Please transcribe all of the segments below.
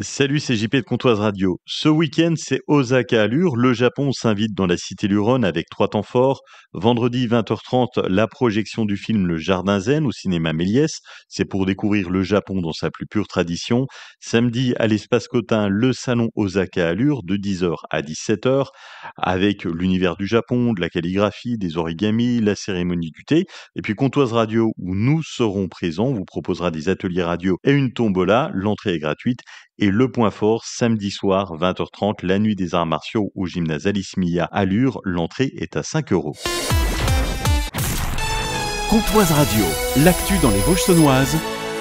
Salut, c'est JP de Comptoise Radio. Ce week-end, c'est Osaka Allure. Le Japon s'invite dans la cité Luron avec 3 temps forts. Vendredi 20h30, la projection du film Le Jardin Zen au cinéma Méliès. C'est pour découvrir le Japon dans sa plus pure tradition. Samedi, à l'espace Cotin, le salon Osaka Allure de 10h à 17h avec l'univers du Japon, de la calligraphie, des origamis, la cérémonie du thé. Et puis Comptoise Radio où nous serons présents, vous proposera des ateliers radio et une tombola. L'entrée est gratuite. Et le point fort, samedi soir, 20h30, la nuit des arts martiaux au gymnase Alice Mia à Lure. L'entrée est à 5 €. Comptoise Radio, l'actu dans les Vosges-Saunoises,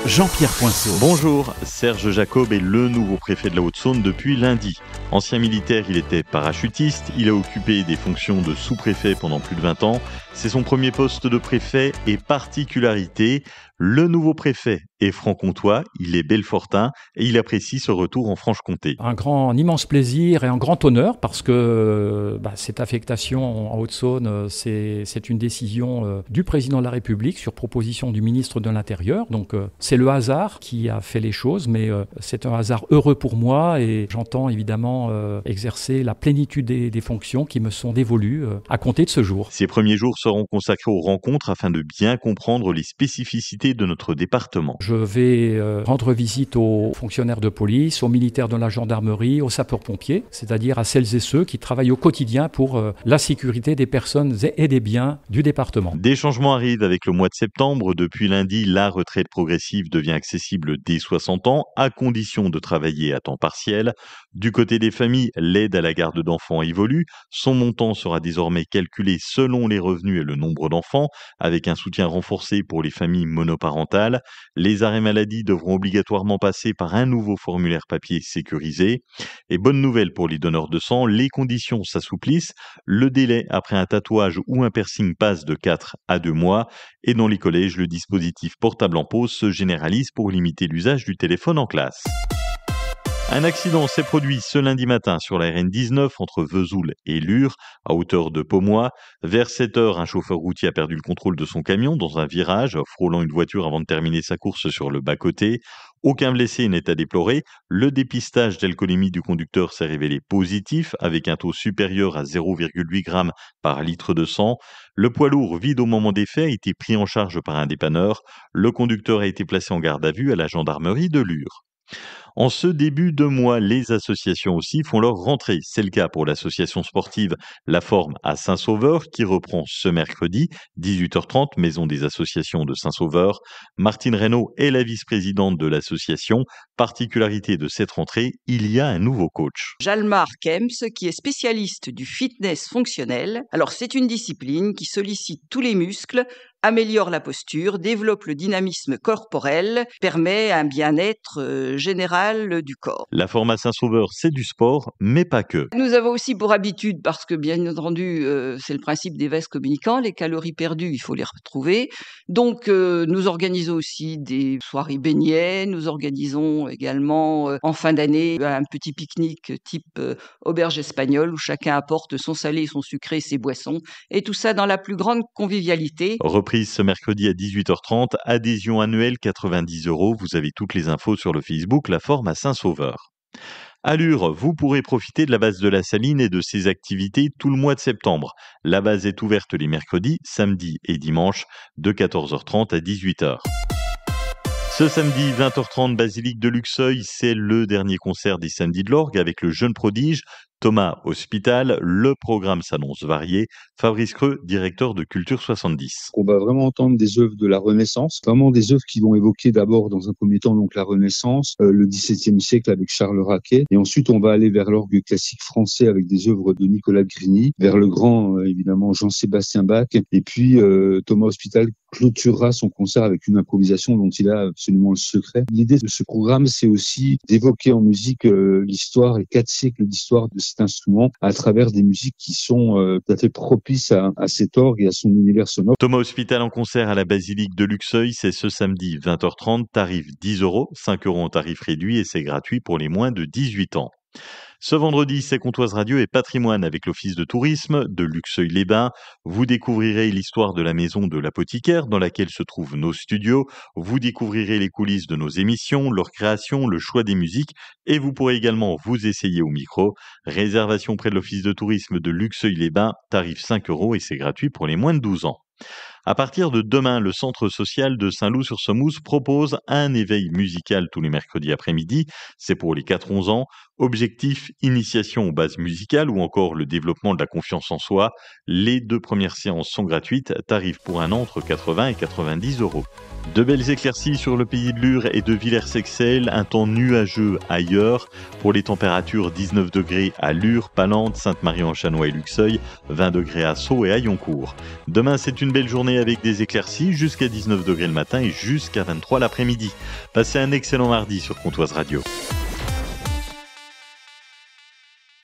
Jean-Pierre Poinceau. Bonjour, Serge Jacob est le nouveau préfet de la Haute-Saône depuis lundi. Ancien militaire, il était parachutiste, il a occupé des fonctions de sous-préfet pendant plus de 20 ans. C'est son premier poste de préfet et particularité, le nouveau préfet est franc-comtois, il est belfortin et il apprécie ce retour en Franche-Comté. Un immense plaisir et un grand honneur parce que cette affectation en Haute-Saône, c'est une décision du président de la République sur proposition du ministre de l'Intérieur. Donc c'est le hasard qui a fait les choses, mais c'est un hasard heureux pour moi et j'entends évidemment exercer la plénitude des fonctions qui me sont dévolues à compter de ce jour. Ces premiers jours seront consacrés aux rencontres afin de bien comprendre les spécificités de notre département. Je vais rendre visite aux fonctionnaires de police, aux militaires de la gendarmerie, aux sapeurs-pompiers, c'est-à-dire à celles et ceux qui travaillent au quotidien pour la sécurité des personnes et des biens du département. Des changements arrivent avec le mois de septembre. Depuis lundi, la retraite progressive devient accessible dès 60 ans, à condition de travailler à temps partiel. Du côté des familles, l'aide à la garde d'enfants évolue. Son montant sera désormais calculé selon les revenus et le nombre d'enfants, avec un soutien renforcé pour les familles monoparentales. Les arrêts maladie devront obligatoirement passer par un nouveau formulaire papier sécurisé. Et bonne nouvelle pour les donneurs de sang, les conditions s'assouplissent. Le délai après un tatouage ou un piercing passe de 4 à 2 mois. Et dans les collèges, le dispositif portable en pause se généralise pour limiter l'usage du téléphone en classe. Un accident s'est produit ce lundi matin sur la RN19 entre Vesoul et Lure, à hauteur de Pomois. Vers 7h, un chauffeur routier a perdu le contrôle de son camion dans un virage, frôlant une voiture avant de terminer sa course sur le bas-côté. Aucun blessé n'est à déplorer. Le dépistage d'alcoolémie du conducteur s'est révélé positif, avec un taux supérieur à 0,8 g par litre de sang. Le poids lourd, vide au moment des faits, a été pris en charge par un dépanneur. Le conducteur a été placé en garde à vue à la gendarmerie de Lure. En ce début de mois, les associations aussi font leur rentrée. C'est le cas pour l'association sportive La Forme à Saint-Sauveur qui reprend ce mercredi, 18h30, maison des associations de Saint-Sauveur. Martine Reynaud est la vice-présidente de l'association. Particularité de cette rentrée, il y a un nouveau coach. Jalmar Kems, qui est spécialiste du fitness fonctionnel. Alors c'est une discipline qui sollicite tous les muscles, améliore la posture, développe le dynamisme corporel, permet un bien-être général du corps. La Forme à Saint-Sauveur, c'est du sport, mais pas que. Nous avons aussi pour habitude, parce que bien entendu, c'est le principe des vases communicants, les calories perdues, il faut les retrouver. Donc nous organisons aussi des soirées beignets, nous organisons également en fin d'année un petit pique-nique type auberge espagnole où chacun apporte son salé, son sucré, ses boissons, et tout ça dans la plus grande convivialité. Reprise ce mercredi à 18h30, adhésion annuelle 90 €. Vous avez toutes les infos sur le Facebook La Forme à Saint-Sauveur. À Lure, vous pourrez profiter de la base de la Saline et de ses activités tout le mois de septembre. La base est ouverte les mercredis, samedis et dimanches de 14h30 à 18h. Ce samedi 20h30, Basilique de Luxeuil, c'est le dernier concert des Samedis de l'Orgue avec le jeune prodige Thomas Hospital. Le programme s'annonce varié. Fabrice Creux, directeur de Culture 70. On va vraiment entendre des œuvres de la Renaissance, vraiment des œuvres qui vont évoquer d'abord dans un premier temps donc la Renaissance, le XVIIe siècle avec Charles Raquet, et ensuite on va aller vers l'orgue classique français avec des œuvres de Nicolas Grigny, vers le grand évidemment Jean-Sébastien Bach, et puis Thomas Hospital clôturera son concert avec une improvisation dont il a absolument le secret. L'idée de ce programme, c'est aussi d'évoquer en musique l'histoire, les 4 siècles d'histoire de cet instrument à travers des musiques qui sont tout à fait propices à cet orgue et à son univers sonore. Thomas Hospital en concert à la Basilique de Luxeuil, c'est ce samedi 20h30, tarif 10 €, 5 € en tarif réduit et c'est gratuit pour les moins de 18 ans. Ce vendredi, c'est Comtoise Radio et Patrimoine avec l'Office de tourisme de Luxeuil-les-Bains. Vous découvrirez l'histoire de la maison de l'apothicaire dans laquelle se trouvent nos studios. Vous découvrirez les coulisses de nos émissions, leur création, le choix des musiques et vous pourrez également vous essayer au micro. Réservation près de l'Office de tourisme de Luxeuil-les-Bains, tarif 5 € et c'est gratuit pour les moins de 12 ans. À partir de demain, le centre social de Saint-Loup-sur-Semouse propose un éveil musical tous les mercredis après-midi. C'est pour les 4-11 ans. Objectif, initiation aux bases musicales ou encore le développement de la confiance en soi. Les 2 premières séances sont gratuites, tarif pour un an entre 80 et 90 €. De belles éclaircies sur le pays de Lure et de Villers-Sexel, un temps nuageux ailleurs. Pour les températures, 19 degrés à Lure, Palande, Sainte-Marie-en-Chanois et Luxeuil, 20 degrés à Sceaux et à Yoncourt. Demain, c'est une belle journée avec des éclaircies jusqu'à 19 degrés le matin et jusqu'à 23 l'après-midi. Passez un excellent mardi sur Comtoise Radio.